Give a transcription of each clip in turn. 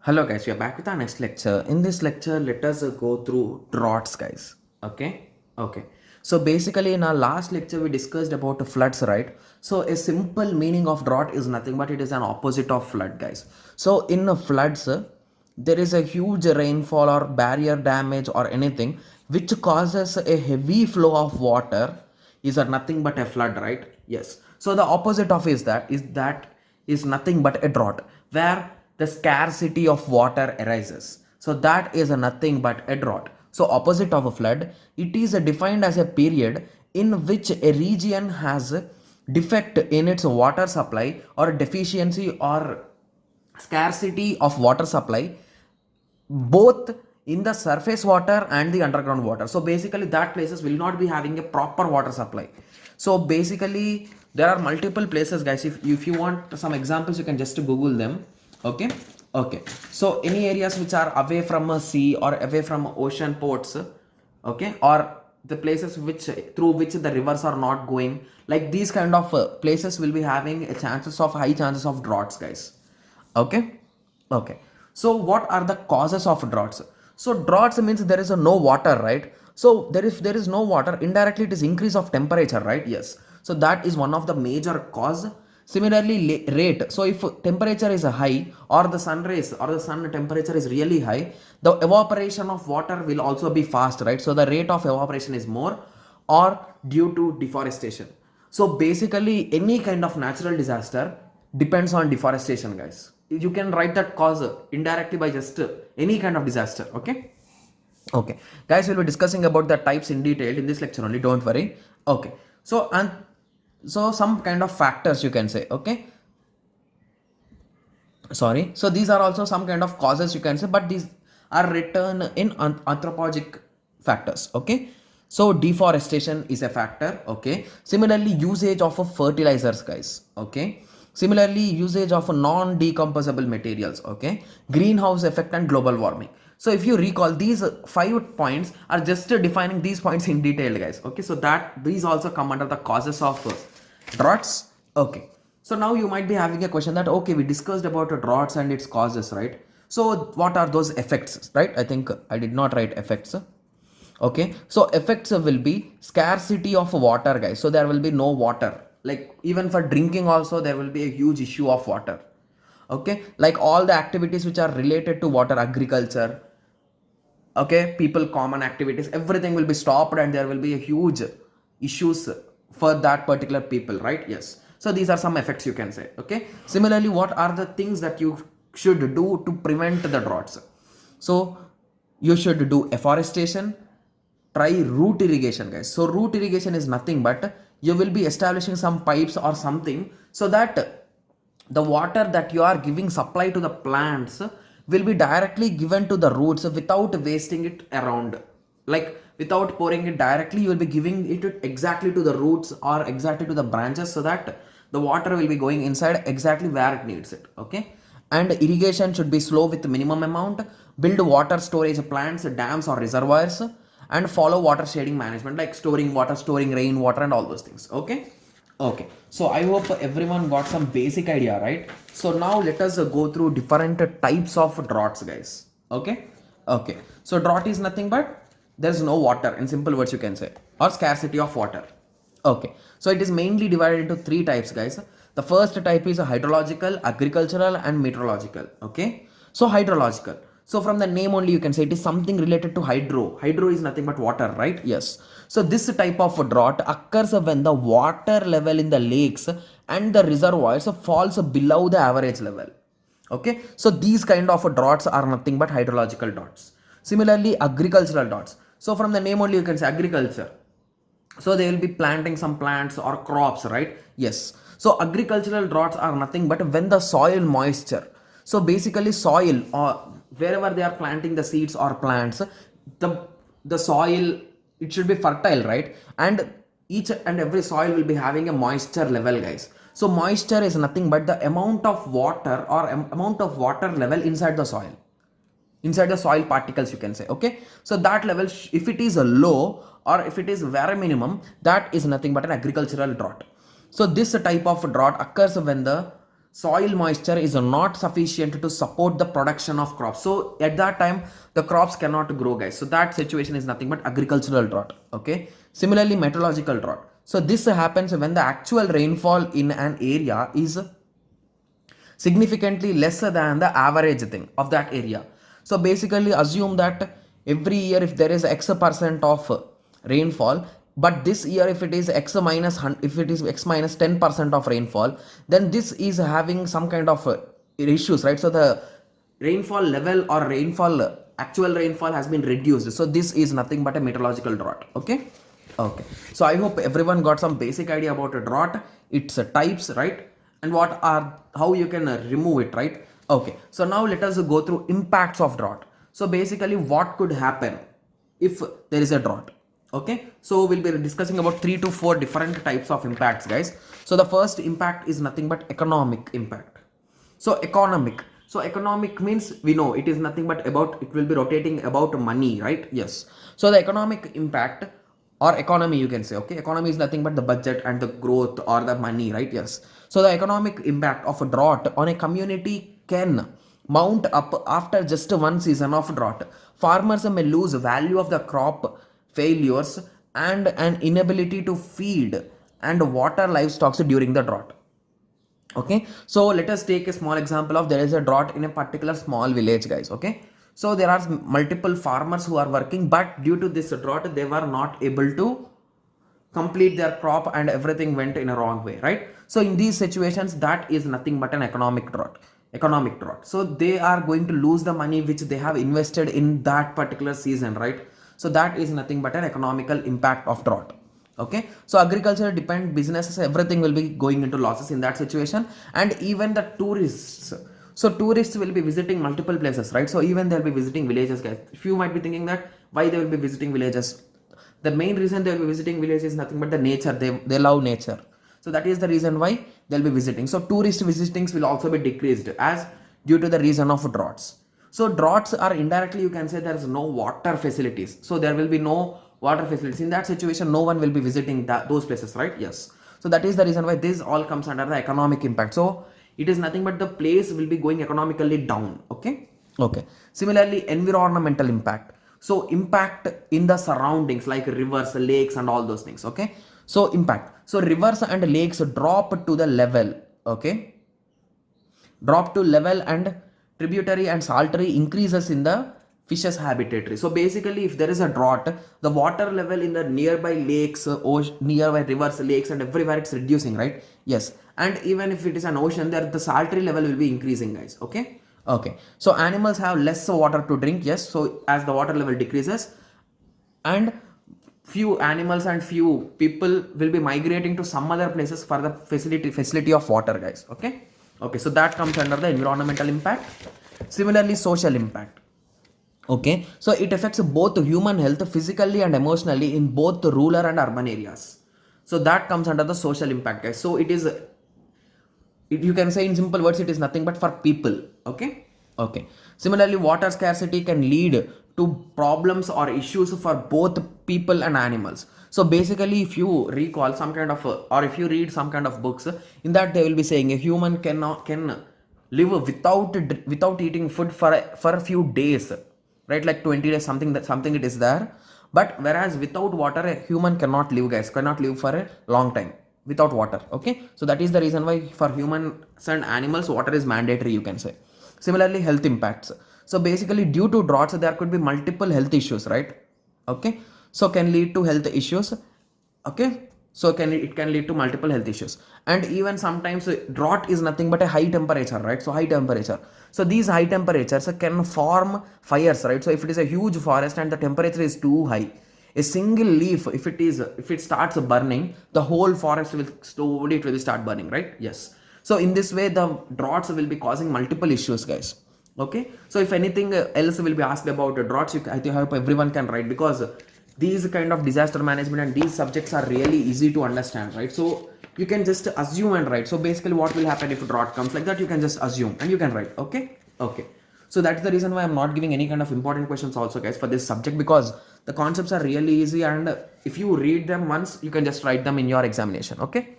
Hello guys, we are back with our next lecture. In this lecture, let us go through droughts, guys. Okay. So basically, in our last lecture, we discussed about floods, right? So a simple meaning of drought is nothing but it is an opposite of flood, guys. So in floods, there is a huge rainfall or barrier damage or anything which causes a heavy flow of water is nothing but a flood, right? Yes. So the opposite of is nothing but a drought where the scarcity of water arises. So that is a nothing but a drought. So opposite of a flood, it is defined as a period in which a region has a defect in its water supply or deficiency or scarcity of water supply both in the surface water and the underground water. So basically that places will not be having a proper water supply. So basically there are multiple places, guys. If you want some examples, you can just google them. Okay. So any areas which are away from a sea or away from ocean ports, okay, or the places which through which the rivers are not going, like these kind of places will be having a high chances of droughts, guys. Okay. So what are the causes of droughts? So droughts means there is no water, right? So there is no water, indirectly it is increase of temperature, right? Yes. So that is one of the major cause. Similarly, rate. So if temperature is high or the sun rays or the sun temperature is really high, the evaporation of water will also be fast, right? So the rate of evaporation is more, or due to deforestation. So basically any kind of natural disaster depends on deforestation, guys. You can write that cause indirectly by just any kind of disaster. Okay, guys, we'll be discussing about the types in detail in this lecture only, don't worry. Okay, so some kind of factors you can say. Okay, sorry, so these are also some kind of causes you can say, but these are written in anthropologic factors. Okay, so deforestation is a factor. Okay, similarly usage of fertilizers, guys. Okay, similarly usage of non-decomposable materials. Okay, greenhouse effect and global warming. So if you recall, these 5 points are just defining these points in detail, guys. Okay, so that these also come under the causes of droughts. Okay, so now you might be having a question that, okay, we discussed about droughts and its causes, right? So what are those effects, right? I think I did not write effects. Okay, so effects will be scarcity of water, guys. So there will be no water, like even for drinking also there will be a huge issue of water. Okay, like all the activities which are related to water, agriculture, okay, people common activities, everything will be stopped and there will be a huge issues for that particular people, right? Yes. So these are some effects you can say. Okay, similarly what are the things that you should do to prevent the droughts? So you should do afforestation, try root irrigation, guys. So root irrigation is nothing but you will be establishing some pipes or something so that the water that you are giving supply to the plants will be directly given to the roots without wasting it around, like without pouring it directly, you will be giving it exactly to the roots or exactly to the branches so that the water will be going inside exactly where it needs it. Okay, and irrigation should be slow with minimum amount, build water storage plants, dams or reservoirs, and follow water shading management like storing water, storing rainwater and all those things. Okay, so I hope everyone got some basic idea, right? So now let us go through different types of droughts, guys. Okay. So drought is nothing but there's no water, in simple words you can say, or scarcity of water. Okay, so it is mainly divided into three types, guys. The first type is hydrological, agricultural, and meteorological. Okay, so hydrological. So from the name only you can say it is something related to hydro. Hydro is nothing but water, right? Yes. So this type of drought occurs when the water level in the lakes and the reservoirs falls below the average level. Okay, so these kind of droughts are nothing but hydrological droughts. Similarly, agricultural droughts. So from the name only you can say agriculture. So they will be planting some plants or crops, right? Yes. So agricultural droughts are nothing but when the soil moisture. So basically soil or wherever they are planting the seeds or plants, the soil, it should be fertile, right? And each and every soil will be having a moisture level, guys. So moisture is nothing but the amount of water or amount of water level inside the soil particles you can say. Okay, so that level if it is a low or if it is very minimum, that is nothing but an agricultural drought. So this type of drought occurs when the soil moisture is not sufficient to support the production of crops. So at that time the crops cannot grow, guys. So that situation is nothing but agricultural drought. Okay, similarly meteorological drought. So this happens when the actual rainfall in an area is significantly lesser than the average thing of that area. So basically assume that every year if there is x percent of rainfall, but this year if it is x minus if it is x minus 10% of rainfall, then this is having some kind of issues, right? So the rainfall level or rainfall actual rainfall has been reduced. So this is nothing but a meteorological drought. Okay. Okay, so I hope everyone got some basic idea about a drought, its types, right? And what are, how you can remove it, right? Okay, so now let us go through impacts of drought. So basically what could happen if there is a drought? Okay, so we'll be discussing about 3 to 4 different types of impacts, guys. So the first impact is nothing but economic impact. So economic means we know it is nothing but about, it will be rotating about money, right? Yes. So the economic impact or economy, you can say, okay, economy is nothing but the budget and the growth or the money, right? Yes. So the economic impact of a drought on a community can mount up after just one season of drought. Farmers may lose value of the crop, failures, and an inability to feed and water livestock during the drought. Okay, so let us take a small example of, there is a drought in a particular small village, guys. Okay, so there are multiple farmers who are working, but due to this drought they were not able to complete their crop and everything went in a wrong way, right? So in these situations that is nothing but an economic drought. So they are going to lose the money which they have invested in that particular season, right? So that is nothing but an economical impact of drought. Okay, so agriculture depend businesses, everything will be going into losses in that situation. And even the tourists, so tourists will be visiting multiple places, right? So even they'll be visiting villages, guys. If you might be thinking that why they will be visiting villages, the main reason they will be visiting villages is nothing but the nature. They love nature, so that is the reason why they'll be visiting. So tourist visitings will also be decreased as due to the reason of droughts. So droughts are indirectly, you can say, there is no water facilities, so there will be no water facilities. In that situation no one will be visiting those places, right? Yes. So that is the reason why this all comes under the economic impact. So it is nothing but the place will be going economically down. Okay. Okay, similarly environmental impact. So impact in the surroundings like rivers, lakes, and all those things. Okay, so impact, so rivers and lakes drop to the level. Okay, drop to level, and tributary and saltary increases in the fish's habitat. So basically if there is a drought, the water level in the nearby lakes, nearby rivers, lakes, and everywhere it's reducing, right? Yes. And even if it is an ocean, there the saltary level will be increasing, guys. Okay. Okay, so animals have less water to drink. Yes. So as the water level decreases, and few animals and few people will be migrating to some other places for the facility of water, guys. Okay. Okay, so that comes under the environmental impact. Similarly social impact. Okay, so it affects both human health physically and emotionally in both the rural and urban areas. So that comes under the social impact, guys. So it is, you can say in simple words, it is nothing but for people. Okay. Okay, similarly water scarcity can lead to problems or issues for both people and animals. So basically if you recall some kind of or if you read some kind of books, in that they will be saying a human can live without eating food for a few days, right? Like 20 days, something it is there. But whereas without water a human cannot live, guys, cannot live for a long time without water. Okay, so that is the reason why for humans and animals water is mandatory, you can say. Similarly health impacts. So basically due to droughts there could be multiple health issues, right? Okay, so can lead to health issues. Okay, so it can lead to multiple health issues. And even sometimes drought is nothing but a high temperature, right? So high temperature, so these high temperatures can form fires, right? So if it is a huge forest and the temperature is too high, a single leaf, if it starts burning, the whole forest will slowly, it will start burning, right? Yes. So in this way the droughts will be causing multiple issues, guys. Okay, so if anything else will be asked about droughts, I hope everyone can write, because these kind of disaster management and these subjects are really easy to understand, right? So you can just assume and write. So basically what will happen if drought comes, like that you can just assume and you can write. Okay. Okay, So that's the reason why I'm not giving any kind of important questions also, guys, for this subject, because the concepts are really easy, and if you read them once, you can just write them in your examination. Okay.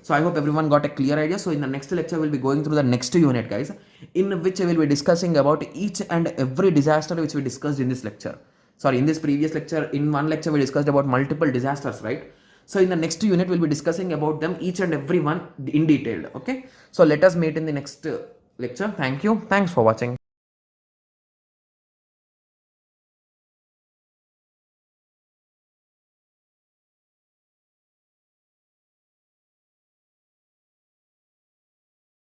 So I hope everyone got a clear idea. So in the next lecture, we'll be going through the next unit, guys, in which I will be discussing about each and every disaster which we discussed in this lecture. Sorry, in this previous lecture, in one lecture we discussed about multiple disasters, right? So in the next unit, we'll be discussing about them each and every one in detail. Okay. So let us meet in the next lecture. Thank you. Thanks for watching.